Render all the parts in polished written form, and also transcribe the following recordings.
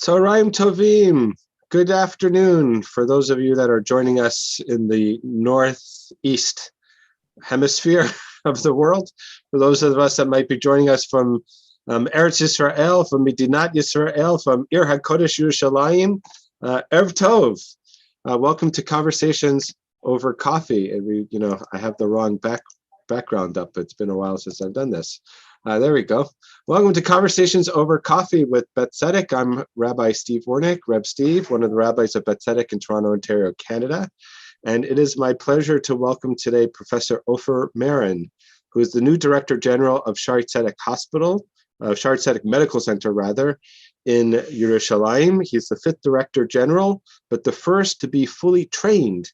Tzaharaim Tovim. Good afternoon for those of you that are joining us in the northeast hemisphere of the world. For those of us that might be joining us from Eretz Yisrael, from Medinat Yisrael, from Ir HaKodesh Yerushalayim, Erev Tov. Welcome to Conversations Over Coffee. And I have the wrong background up. It's been a while since I've done this. There we go. Welcome to Conversations Over Coffee with Beth Tzedec. I'm Rabbi Steve Warnick, Reb Steve, one of the rabbis of Beth Tzedec in Toronto, Ontario, Canada. And it is my pleasure to welcome today Professor Ofer Marin, who is the new Director General of Shaare Zedek Hospital, Shaare Zedek Medical Center, rather, in Yerushalayim. He's the 5th Director General, but the first to be fully trained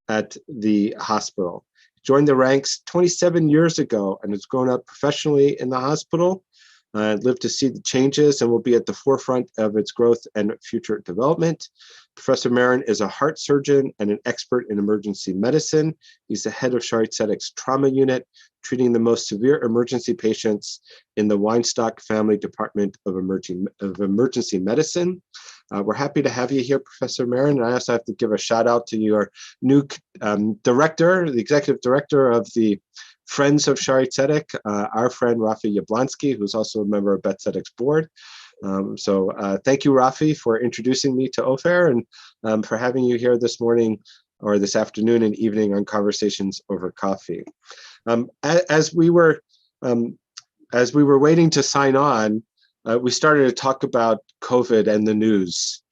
at the hospital. Joined the ranks 27 years ago and has grown up professionally in the hospital, lived to see the changes and will be at the forefront of its growth and future development. Professor Marin is a heart surgeon and an expert in emergency medicine. He's the head of Shaare Zedek's trauma unit, treating the most severe emergency patients in the Weinstock Family Department of Emergency Medicine. We're happy to have you here, Professor Marin. And I also have to give a shout out to your new director, the executive director of the Friends of Shaare Zedek, our friend Rafi Yablonsky, who's also a member of Beth Tzedec's board. So thank you, Rafi, for introducing me to Ofer and for having you here this morning or this afternoon and evening on Conversations Over Coffee. As we were waiting to sign on, we started to talk about COVID and the news,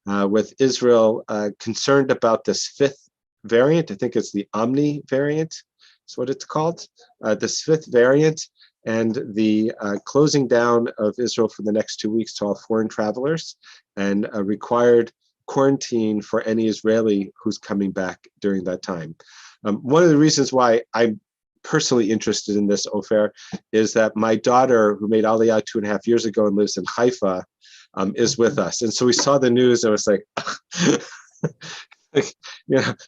with Israel concerned about this 5th variant. I think it's the Omni variant, is what it's called. This 5th variant and the closing down of Israel for the next 2 weeks to all foreign travelers and a required quarantine for any Israeli who's coming back during that time. One of the reasons why I'm personally interested in this, Ofer, is that my daughter, who made Aliyah 2.5 years ago and lives in Haifa, is with us. And so we saw the news and it was like,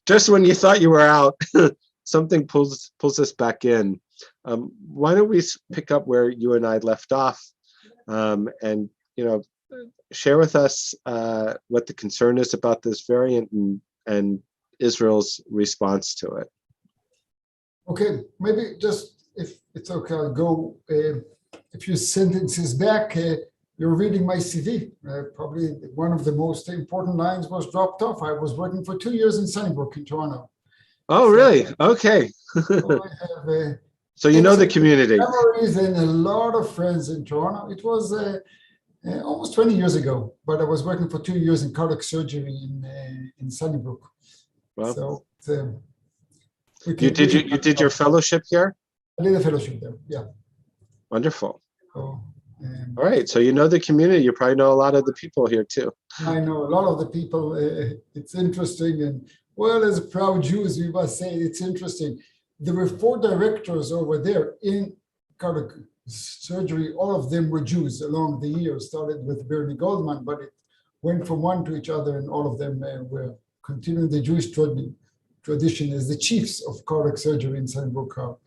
just when you thought you were out, something pulls us back in. Why don't we pick up where you and I left off, and share with us what the concern is about this variant and Israel's response to it. Okay, maybe just if it's okay, I'll go a few sentences back. You're reading my CV. Probably one of the most important lines was dropped off. I was working for 2 years in Sunnybrook in Toronto. Oh, really? Okay. So I have so you know the community. Memories and a lot of friends in Toronto. It was almost 20 years ago, but I was working for 2 years in cardiac surgery in Sunnybrook. Well, so you did your fellowship here? I did a fellowship there. Yeah. Wonderful. So, all right. So you know the community. You probably know a lot of the people here too. I know a lot of the people. It's interesting, and well, as proud Jews, we must say it's interesting. There were 4 directors over there in cardiac surgery. All of them were Jews along the years. Started with Bernie Goldman, but it went from one to each other, and all of them were continuing the Jewish tradition as the chiefs of cardiac surgery in Sunnybrook.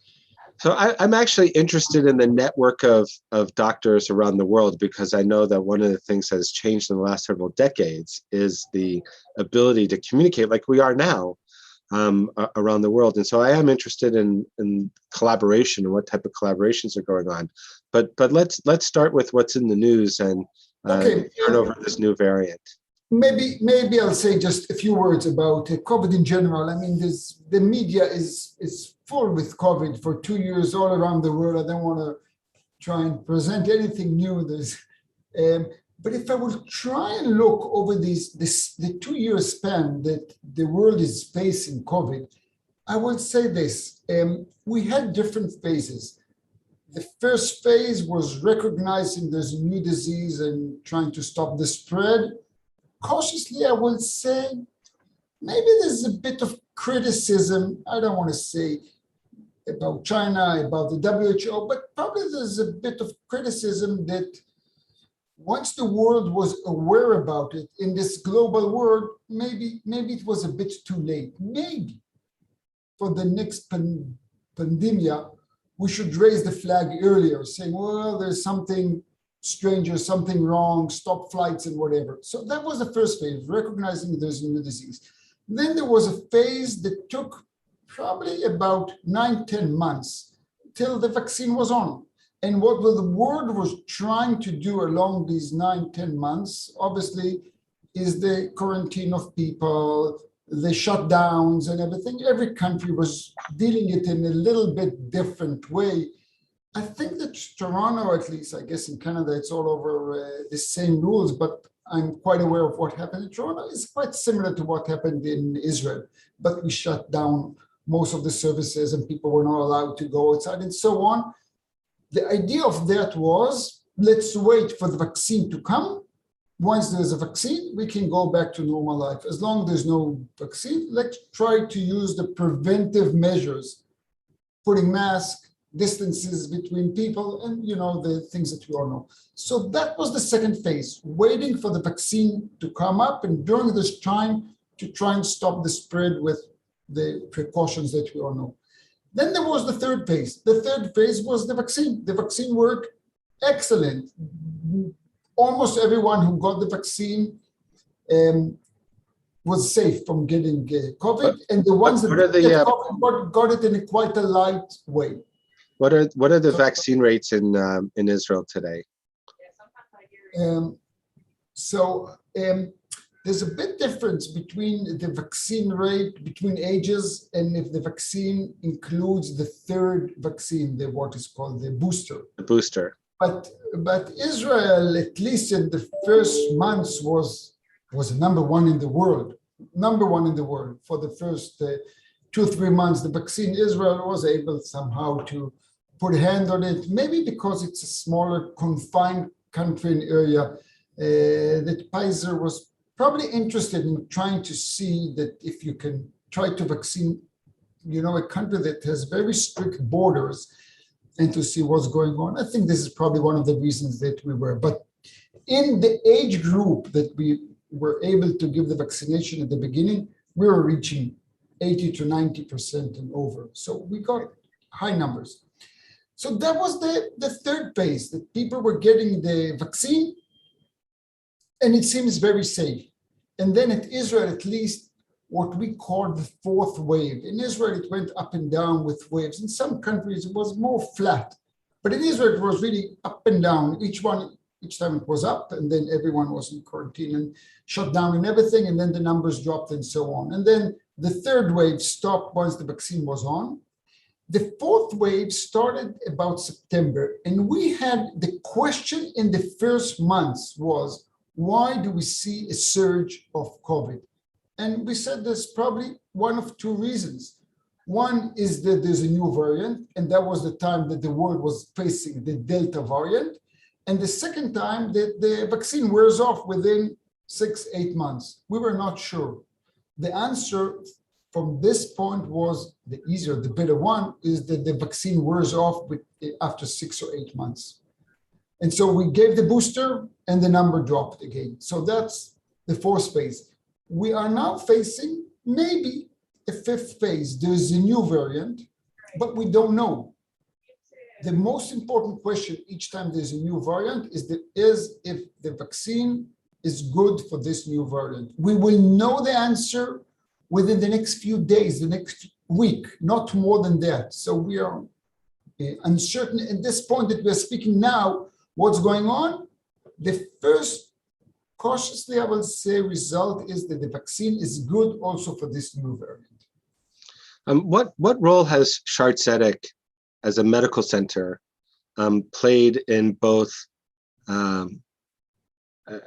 So I'm actually interested in the network of doctors around the world, because I know that one of the things that has changed in the last several decades is the ability to communicate like we are now around the world. And so I am interested in collaboration and what type of collaborations are going on. But let's start with what's in the news and turn over this new variant. Maybe I'll say just a few words about COVID in general. I mean, the media is full with COVID for 2 years all around the world. I don't want to try and present anything new. But if I will try and look over the 2 year span that the world is facing COVID, I will say this. We had different phases. The first phase was recognizing there's a new disease and trying to stop the spread. Cautiously, I will say, maybe there's a bit of criticism. I don't want to say about China, about the WHO, but probably there's a bit of criticism that once the world was aware about it in this global world, maybe it was a bit too late. Maybe for the next pandemia, we should raise the flag earlier, saying, well, there's something strangers, something wrong, stop flights and whatever. So that was the first phase, recognizing there's a new disease. Then there was a phase that took probably about 9-10 months till the vaccine was on. And what the world was trying to do along these 9-10 months, obviously, is the quarantine of people, the shutdowns and everything. Every country was dealing it in a little bit different way. I think that Toronto, at least, I guess in Canada, it's all over the same rules, but I'm quite aware of what happened in Toronto. It's quite similar to what happened in Israel, but we shut down most of the services and people were not allowed to go outside and so on. The idea of that was, let's wait for the vaccine to come. Once there's a vaccine, we can go back to normal life. As long as there's no vaccine, let's try to use the preventive measures, putting masks, distances between people, and the things that we all know. So that was the second phase, waiting for the vaccine to come up, and during this time to try and stop the spread with the precautions that we all know. Then there was the third phase. The third phase was the vaccine. The vaccine worked excellent. Almost everyone who got the vaccine was safe from getting COVID, and the ones that didn't get COVID got it in quite a light way. What are the vaccine rates in Israel today? There's a bit difference between the vaccine rate between ages, and if the vaccine includes the third vaccine, what is called the booster. The booster. But Israel, at least in the first months, was number one in the world. Number one in the world for the first 2-3 months. The vaccine, Israel was able somehow to put a hand on it, maybe because it's a smaller, confined country and area, that Pfizer was probably interested in trying to see that if you can try to vaccine, a country that has very strict borders, and to see what's going on. I think this is probably one of the reasons that we were. But in the age group that we were able to give the vaccination at the beginning, we were reaching 80 to 90% and over. So we got high numbers. So that was the third phase, that people were getting the vaccine, and it seems very safe. And then at Israel, at least, what we call the fourth wave. In Israel, it went up and down with waves. In some countries, it was more flat. But in Israel, it was really up and down. Each time it was up, and then everyone was in quarantine and shut down and everything, and then the numbers dropped and so on. And then the third wave stopped once the vaccine was on. The fourth wave started about September, and we had the question in the first months was, why do we see a surge of COVID? And we said there's probably one of two reasons. One is that there's a new variant, and that was the time that the world was facing the Delta variant. And the second time that the vaccine wears off within 6-8 months. We were not sure. The answer from this point was the easier, the better one, is that the vaccine wears off after 6 or 8 months. And so we gave the booster and the number dropped again. So that's the fourth phase. We are now facing maybe a fifth phase. There is a new variant, but we don't know. The most important question each time there's a new variant is if the vaccine is good for this new variant. We will know the answer within the next few days, the next week, not more than that. So we are uncertain at this point that we're speaking now. What's going on? The first, cautiously, I will say, result is that the vaccine is good also for this new variant. What role has Shar Tzedec as a medical center played in both?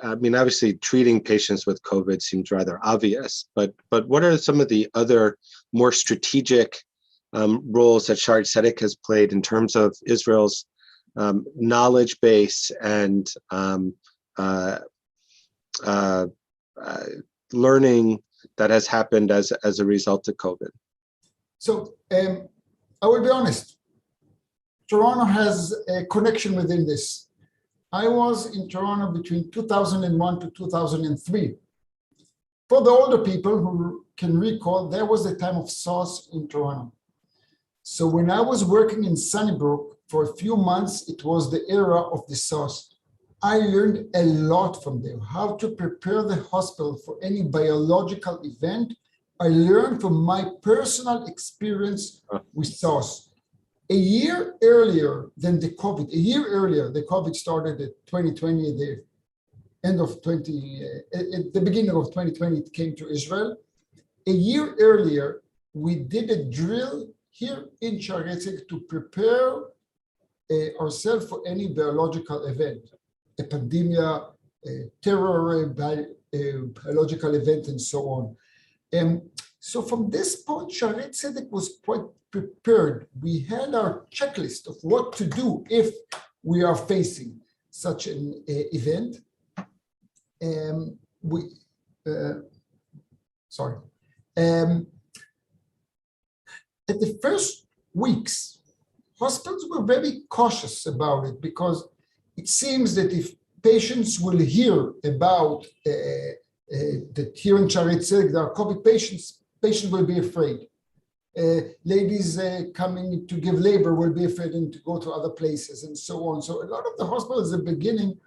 Obviously, treating patients with COVID seems rather obvious, but what are some of the other more strategic roles that Shar Tzedec has played in terms of Israel's knowledge base and learning that has happened as a result of COVID? So I will be honest, Toronto has a connection within this. I was in Toronto between 2001 to 2003. For the older people who can recall, there was a time of SARS in Toronto. So when I was working in Sunnybrook for a few months, it was the era of the SARS. I learned a lot from them, how to prepare the hospital for any biological event. I learned from my personal experience with SARS. A year earlier than the COVID started at 2020, the end of 20, at the beginning of 2020, it came to Israel. A year earlier, we did a drill here in Shaarei Tzedek to prepare ourselves for any biological event, a pandemic, a terror, biological event, and so on. So from this point, Shaarei Tzedek was quite prepared. We had our checklist of what to do if we are facing such an event. At the first weeks, hospitals were very cautious about it because it seems that if patients will hear about that here in Shaarei Tzedek there are COVID patients will be afraid. Ladies coming to give labor will be afraid and to go to other places and so on. So a lot of the hospitals at the beginning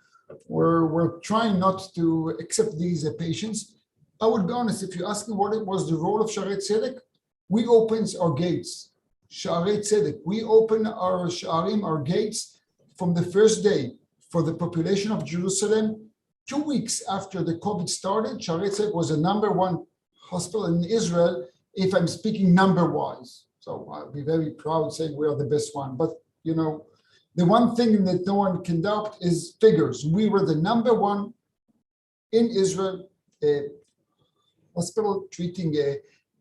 were trying not to accept these patients. I would be honest, if you ask me what it was the role of Shaarei Tzedek, we opened our gates. Shaarei Tzedek, we open our Sha'arim, our gates, from the first day for the population of Jerusalem. 2 weeks after the COVID started, Shaarei Tzedek was the #1 hospital in Israel, if I'm speaking number-wise. So I'll be very proud saying we are the best one. But, you know, the one thing that no one can doubt is figures. We were the #1 in Israel hospital treating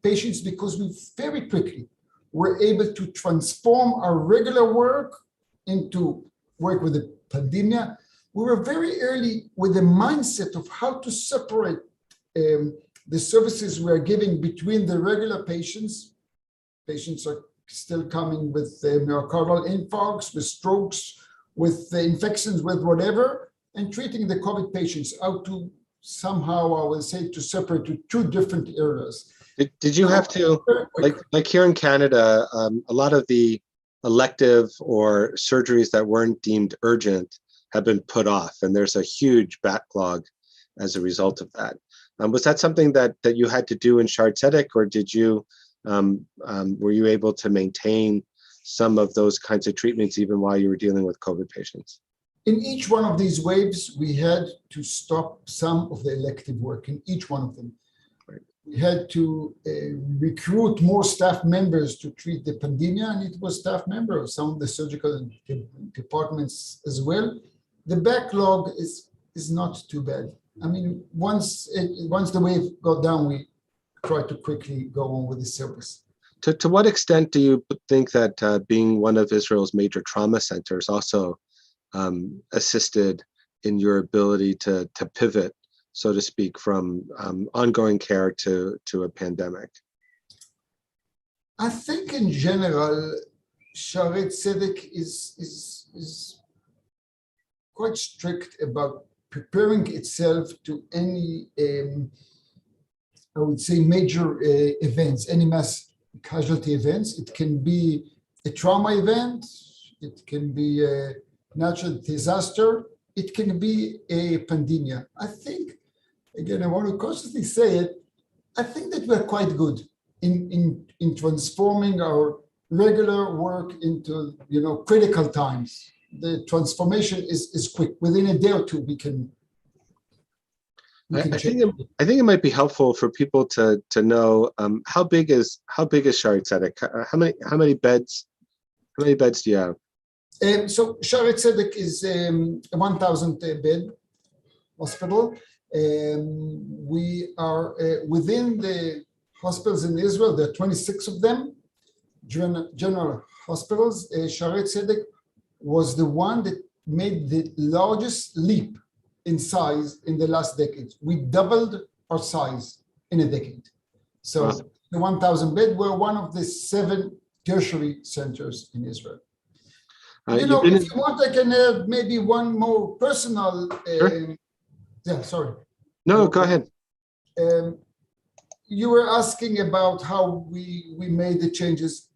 patients because we very quickly were able to transform our regular work into work with the pandemic. We were very early with the mindset of how to separate the services we are giving between the regular patients. Patients are still coming with myocardial infarcts, with strokes, with infections, with whatever, and treating the COVID patients out to somehow, I will say, to separate to 2 different areas. Did you have to, like here in Canada, a lot of the elective or surgeries that weren't deemed urgent have been put off, and there's a huge backlog as a result of that. Was that something that you had to do in Shaarei Tzedek, or did you were you able to maintain some of those kinds of treatments even while you were dealing with COVID patients? In each one of these waves, we had to stop some of the elective work in each one of them. Right. We had to recruit more staff members to treat the pandemic, and it was staff members, some of the surgical departments as well. The backlog is not too bad. I mean, once the wave got down, we tried to quickly go on with the service. To what extent do you think that being one of Israel's major trauma centers also assisted in your ability to pivot, so to speak, from ongoing care to a pandemic? I think in general, Shaarei Tzedek is quite strict about preparing itself to any, I would say, major events, any mass casualty events. It can be a trauma event, it can be a natural disaster, it can be a pandemic. I think, again, I want to cautiously say it, I think that we're quite good in transforming our regular work into, you know, critical times. The transformation is quick. Within a day or 2, we can I think it might be helpful for people to know how big is Shaarei Tzedek? How many beds do you have? So Shaarei Tzedek is a 1,000 bed hospital. We are within the hospitals in Israel. There are 26 of them, general hospitals. Shaarei Tzedek was the one that made the largest leap in size in the last decade. We doubled our size in a decade. So wow. The 1,000 bed, we're one of the 7 tertiary centers in Israel. You know, if you want, I can add maybe one more personal. Sure. Yeah, sorry. No, go ahead. You were asking about how we made the changes.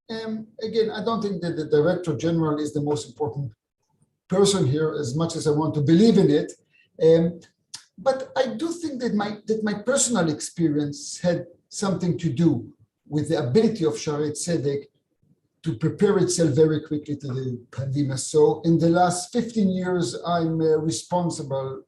Again, I don't think that the director general is the most important person here as much as I want to believe in it. But I do think that my personal experience had something to do with the ability of Shaarei Tzedec to prepare itself very quickly to the pandemic. So in the last 15 years, I'm responsible,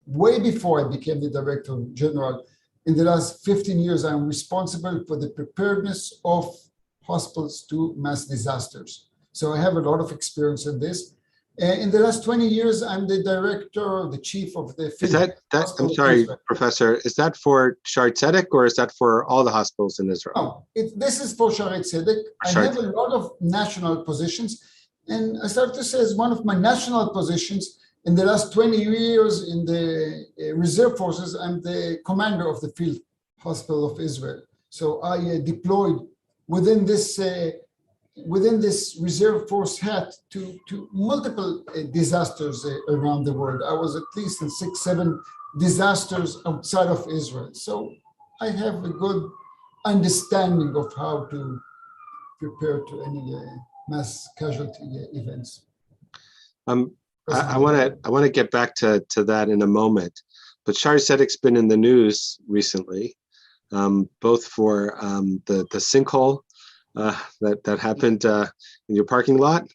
way before I became the Director General, in the last 15 years, I'm responsible for the preparedness of hospitals to mass disasters. So I have a lot of experience in this. In the last 20 years, I'm the director, the chief of the. Is that I'm sorry, Professor, is that for Shaarei Tzedec or is that for all the hospitals in Israel? No, this is for Shaarei Tzedec. I have a lot of national positions, and I start to say as one of my national positions, in the last 20 years in the reserve forces, I'm the commander of the field hospital of Israel. So I deployed within this reserve force hat to multiple disasters around the world. I was at least in 6, 7 disasters outside of Israel. So I have a good understanding of how to prepare to any mass casualty events. I want to get back to that in a moment, but Shaarei Tzedec's been in the news recently, both for the sinkhole that happened in your parking lot,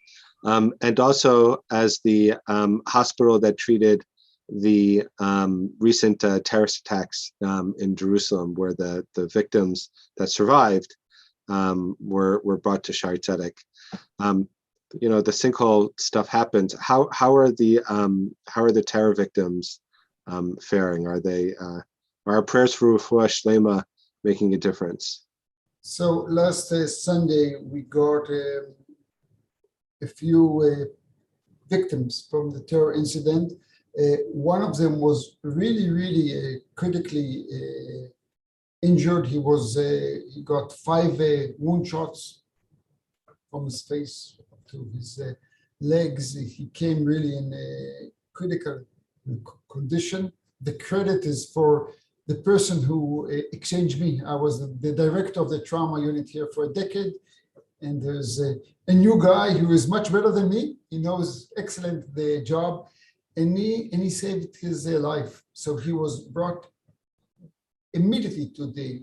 and also as the hospital that treated the recent terrorist attacks in Jerusalem, where the victims that survived were brought to Shaarei Tzedec. The sinkhole stuff happens. How are the terror victims faring? Are our prayers for refuah shlema making a difference? So last Sunday we got a few victims from the terror incident. One of them was really critically injured. He got 5 wound shots from his face to his legs. He came really in a critical condition. The credit is for the person who exchanged me. I was the director of the trauma unit here for a decade, and there's a new guy who is much better than me. He knows excellent the job, and he saved his life. So he was brought immediately to the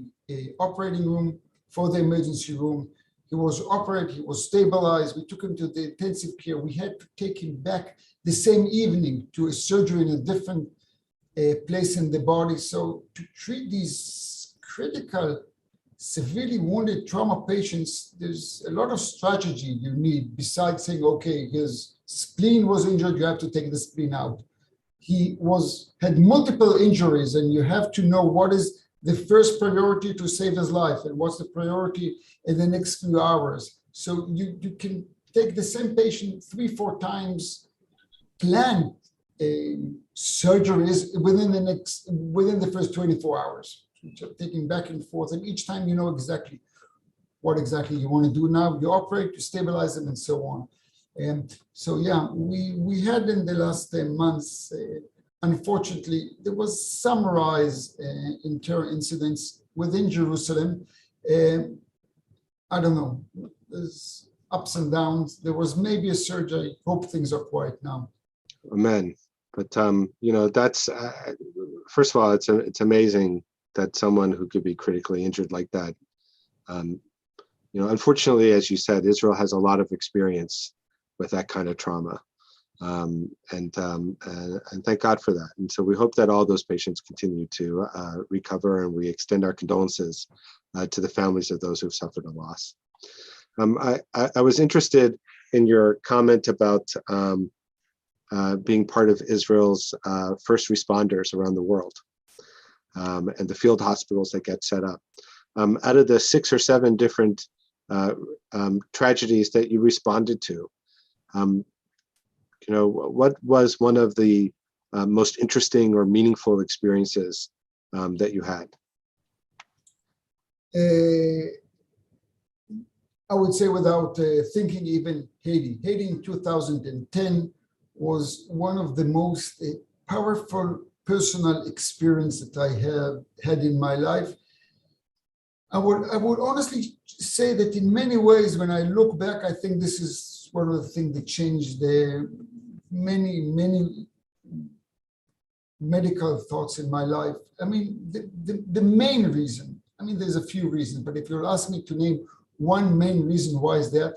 operating room for the emergency room. He was operated, he was stabilized. We took him to the intensive care. We had to take him back the same evening to a surgery in a different place in the body. So to treat these critical, severely wounded trauma patients, there's a lot of strategy you need besides saying, okay, his spleen was injured, you have to take the spleen out. He had multiple injuries, and you have to know what is the first priority to save his life and what's the priority in the next few hours. So you can take the same patient 3-4 times, plan surgeries within the first 24 hours, taking back and forth, and each time you know exactly what you want to do. Now you operate, you stabilize them, and so on. And so yeah, we had in the last months, unfortunately, there was some rise in terror incidents within Jerusalem. I don't know, there's ups and downs. There was maybe a surge. I hope things are quiet now. Amen. But that's first of all, it's amazing that someone who could be critically injured like that. Unfortunately, as you said, Israel has a lot of experience with that kind of trauma, and thank God for that. And so we hope that all those patients continue to recover, and we extend our condolences to the families of those who've suffered a loss. I was interested in your comment about being part of Israel's first responders around the world, and the field hospitals that get set up. Out of the 6 or 7 different tragedies that you responded to, what was one of the most interesting or meaningful experiences that you had? I would say, without thinking, even Haiti. Haiti in 2010 was one of the most powerful personal experience that I have had in my life. I would honestly say that in many ways, when I look back, I think this is one of the things that changed many medical thoughts in my life. I mean, the main reason, I mean, there's a few reasons, but if you'll ask me to name one main reason why is that,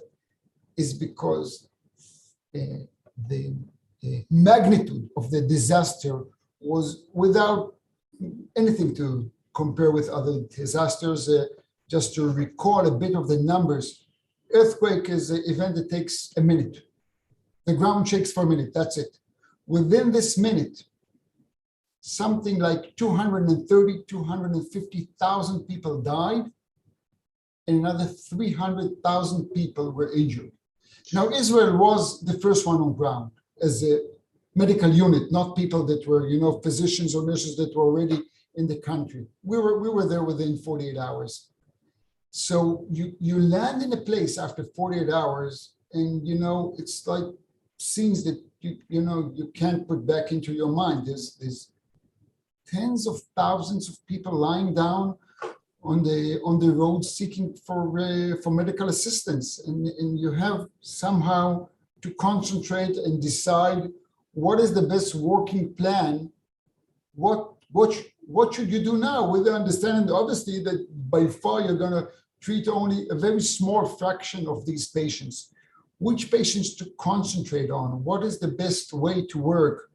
is because the magnitude of the disaster was without anything to compare with other disasters. Just to recall a bit of the numbers, earthquake is an event that takes a minute. The ground shakes for a minute, that's it. Within this minute, something like 230, 250,000 people died, and another 300,000 people were injured. Now, Israel was the first one on ground as a medical unit, not people that were, physicians or nurses that were already in the country. We were there within 48 hours. So you land in a place after 48 hours, and it's like scenes that you can't put back into your mind. There's tens of thousands of people lying down on the road seeking for medical assistance, and you have somehow to concentrate and decide what is the best working plan. What should you do now, with the understanding obviously that by far you're going to treat only a very small fraction of these patients. Which patients to concentrate on? What is the best way to work?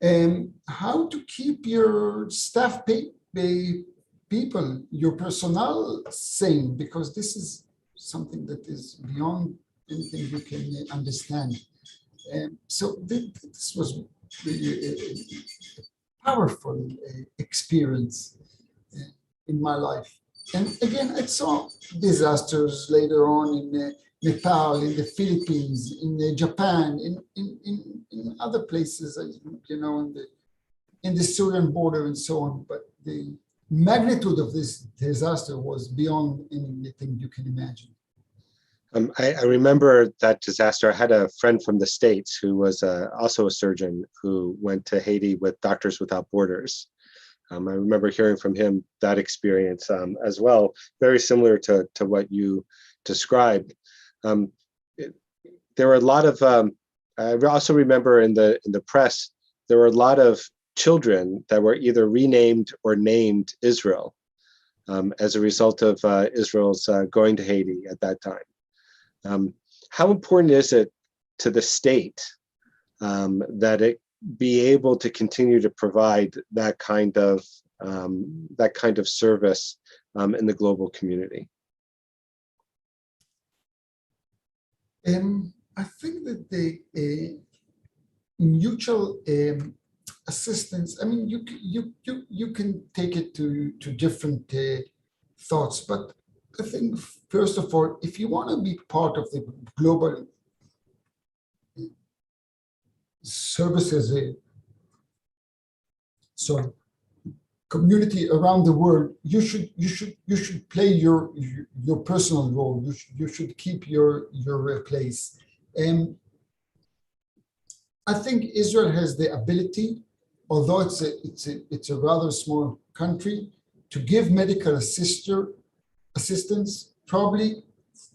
And how to keep your staff people, your personnel sane, because this is something that is beyond anything you can understand. So this was really a powerful experience in my life. And again, I saw disasters later on in Nepal, in the Philippines, in Japan, in other places, in the Syrian border and so on. But the magnitude of this disaster was beyond anything you can imagine. I remember that disaster. I had a friend from the States who was also a surgeon who went to Haiti with Doctors Without Borders. I remember hearing from him that experience as well, very similar to what you described. There were a lot of, I also remember in the press, there were a lot of children that were either renamed or named Israel as a result of Israel's going to Haiti at that time. How important is it to the state that it be able to continue to provide that kind of service in the global community? I think that the mutual assistance, I mean, you can take it to different thoughts, but I think first of all, if you want to be part of the global services, community around the world, you should play your personal role. You should keep your place. And I think Israel has the ability, although it's a rather small country, to give medical assistance probably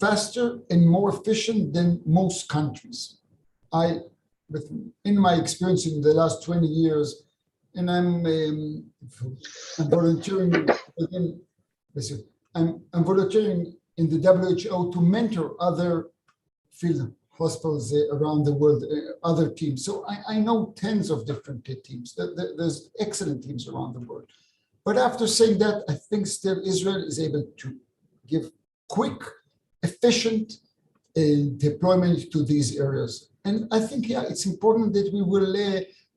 faster and more efficient than most countries. In my experience in the last 20 years, and I'm volunteering I'm volunteering in the WHO to mentor other field hospitals around the world, other teams. So I know tens of different teams. There's excellent teams around the world. But after saying that, I think still Israel is able to give quick, efficient deployment to these areas. And I think, yeah, it's important that we will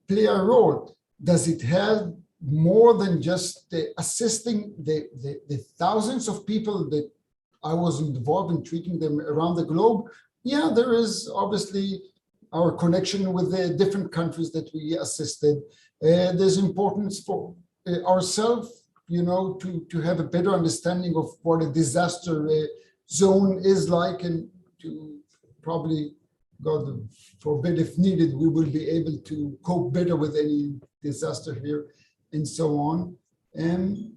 play a role. Does it have more than just assisting the thousands of people that I was involved in treating them around the globe? Yeah, there is obviously our connection with the different countries that we assisted. There's importance for ourselves, to have a better understanding of what a disaster zone is like, and to probably, God forbid, if needed, we will be able to cope better with any disaster here and so on. And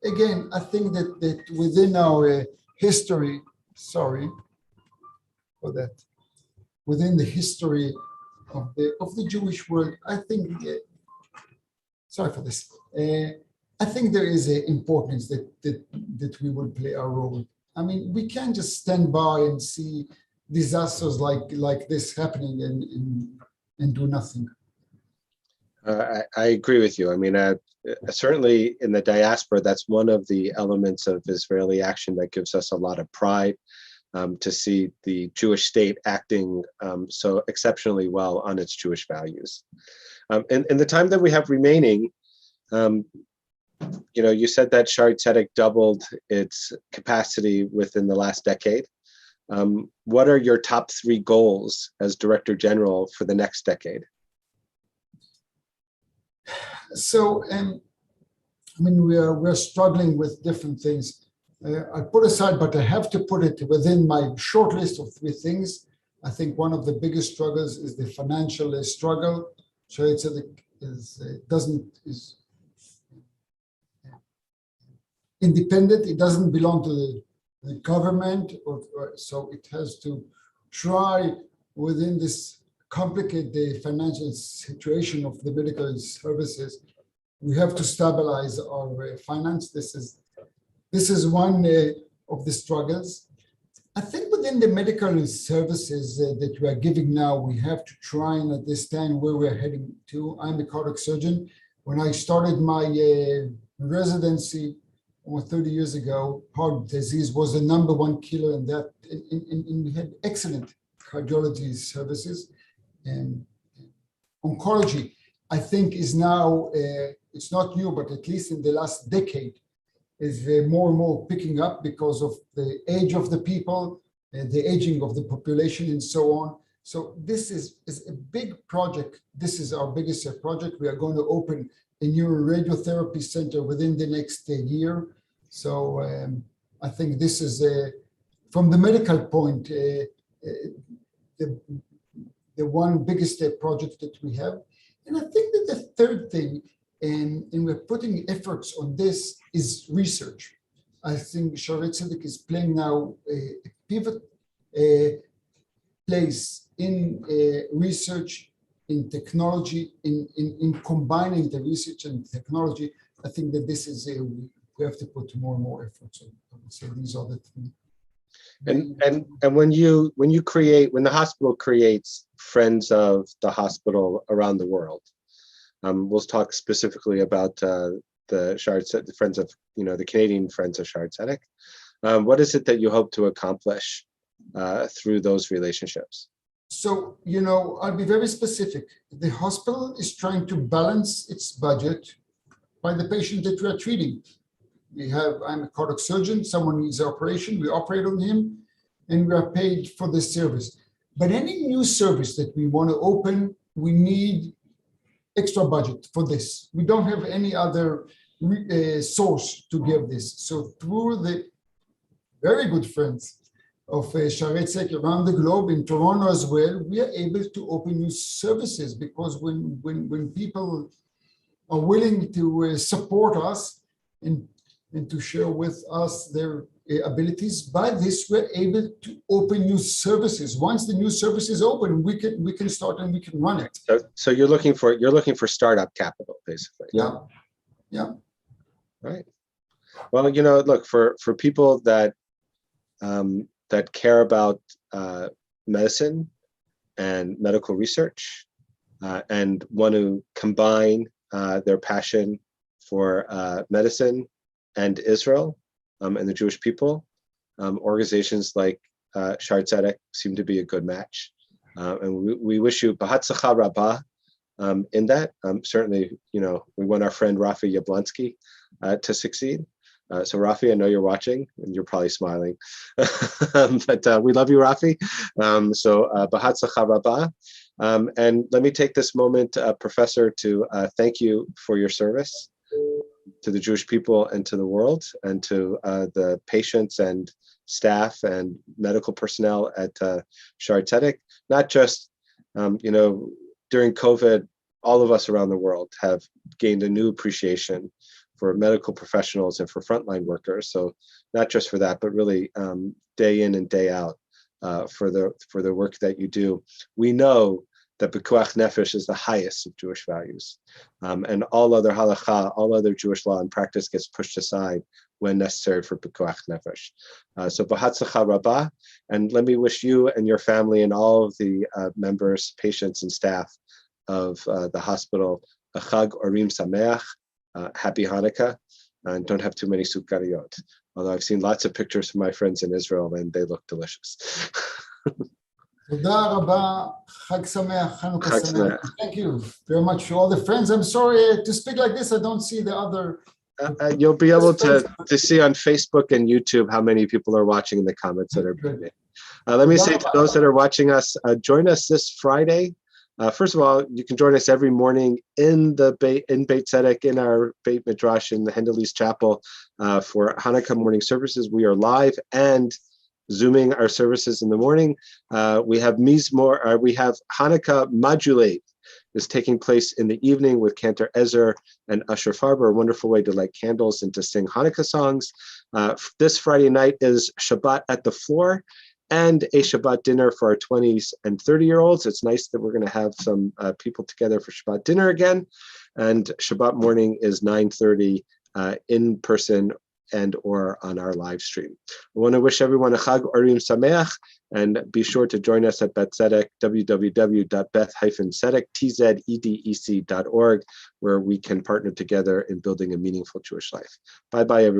again, I think that within our history, sorry for that, within the history of the Jewish world. I think, sorry for this. I think there is an importance that we will play our role. I mean, we can't just stand by and see disasters like this happening and do nothing. I agree with you. I mean, certainly in the diaspora, that's one of the elements of Israeli action that gives us a lot of pride, to see the Jewish state acting so exceptionally well on its Jewish values. In the time that we have remaining, you said that Shaare Zedek doubled its capacity within the last decade. What are your top 3 goals as Director General for the next decade? So, I mean, we're struggling with different things. I put aside, but I have to put it within my short list of 3 things. I think one of the biggest struggles is the financial struggle. Shaare Zedek is independent. It doesn't belong to the government, so it has to try within this complicated financial situation of the medical services. We have to stabilize our finance. This is one of the struggles. I think within the medical services that we are giving now, we have to try and understand where we're heading to. I'm a cardiac surgeon. When I started my residency almost 30 years ago, heart disease was the #1 killer, and we had excellent cardiology services. And oncology, I think, is now, it's not new, but at least in the last decade, is more and more picking up because of the age of the people, the aging of the population, and so on. So this is a big project. This is our biggest project. We are going to open a new radiotherapy center within the next year. So I think this is, from the medical point, the one biggest project that we have. And I think that the third thing, and we're putting efforts on this, is research. I think Shaare Zedek is playing now a pivot place in research, in technology, in combining the research and technology. I think that this is we have to put more and more efforts on. I would say these are the three. And when the hospital creates friends of the hospital around the world, we'll talk specifically about the friends of, the Canadian Friends of Shaare Zedek. What is it that you hope to accomplish through those relationships? So, I'll be very specific. The hospital is trying to balance its budget by the patient that we are treating. I'm a cardiac surgeon, someone needs an operation, we operate on him, and we are paid for this service. But any new service that we want to open, we need extra budget for this. We don't have any other source to give this. So through the very good friends of Shaare Zedek around the globe, in Toronto as well, we are able to open new services, because when people are willing to support us and to share with us their abilities, by this we're able to open new services. Once the new service is open, we can start and we can run it. So you're looking for startup capital, basically. Yeah. Right. Well, look, for people that care about medicine and medical research, and want to combine their passion for medicine and Israel, and the Jewish people, organizations like Shaare Zedek seem to be a good match. And we wish you b'hatzacha rabah in that. Certainly, we want our friend Rafi Yablonsky to succeed. So Rafi, I know you're watching, and you're probably smiling, but we love you, Rafi. So b'hatzacha rabah. And let me take this moment, Professor, to thank you for your service to the Jewish people and to the world, and to the patients and staff and medical personnel at Shaare Zedek. Not just, during COVID, all of us around the world have gained a new appreciation for medical professionals and for frontline workers. So not just for that, but really day in and day out for the work that you do. We know that Pekuach Nefesh is the highest of Jewish values. And all other halakha, all other Jewish law and practice gets pushed aside when necessary for Pekuach Nefesh. So B'hatzlacha Rabbah, and let me wish you and your family and all of the members, patients, and staff of the hospital a Chag Orim Sameach, happy Hanukkah, and don't have too many sukkariyot. Although I've seen lots of pictures from my friends in Israel and they look delicious. תודה רבה, חג שמח, חנוכה Chag שמח. Sameach. Thank you very much to all the friends. I'm sorry to speak like this. I don't see the other. You'll be able to see on Facebook and YouTube how many people are watching in the comments that are being made. Let me say to those that are watching us, join us this Friday. First of all, you can join us every morning in Beth Tzedec, in our Beit Midrash in the Hendel's Chapel for Hanukkah morning services. We are live and Zooming our services in the morning. We have Hanukkah Modulate is taking place in the evening with Cantor Ezer and Usher Farber, a wonderful way to light candles and to sing Hanukkah songs. This Friday night is Shabbat at the Floor and a Shabbat dinner for our 20s and 30-year-olds. It's nice that we're going to have some people together for Shabbat dinner again. And Shabbat morning is 9:30 in person and or on our live stream. I want to wish everyone a Chag Orim Sameach, and be sure to join us at Beth Tzedec, www.beth-tzedec.org, where we can partner together in building a meaningful Jewish life. Bye-bye, everyone.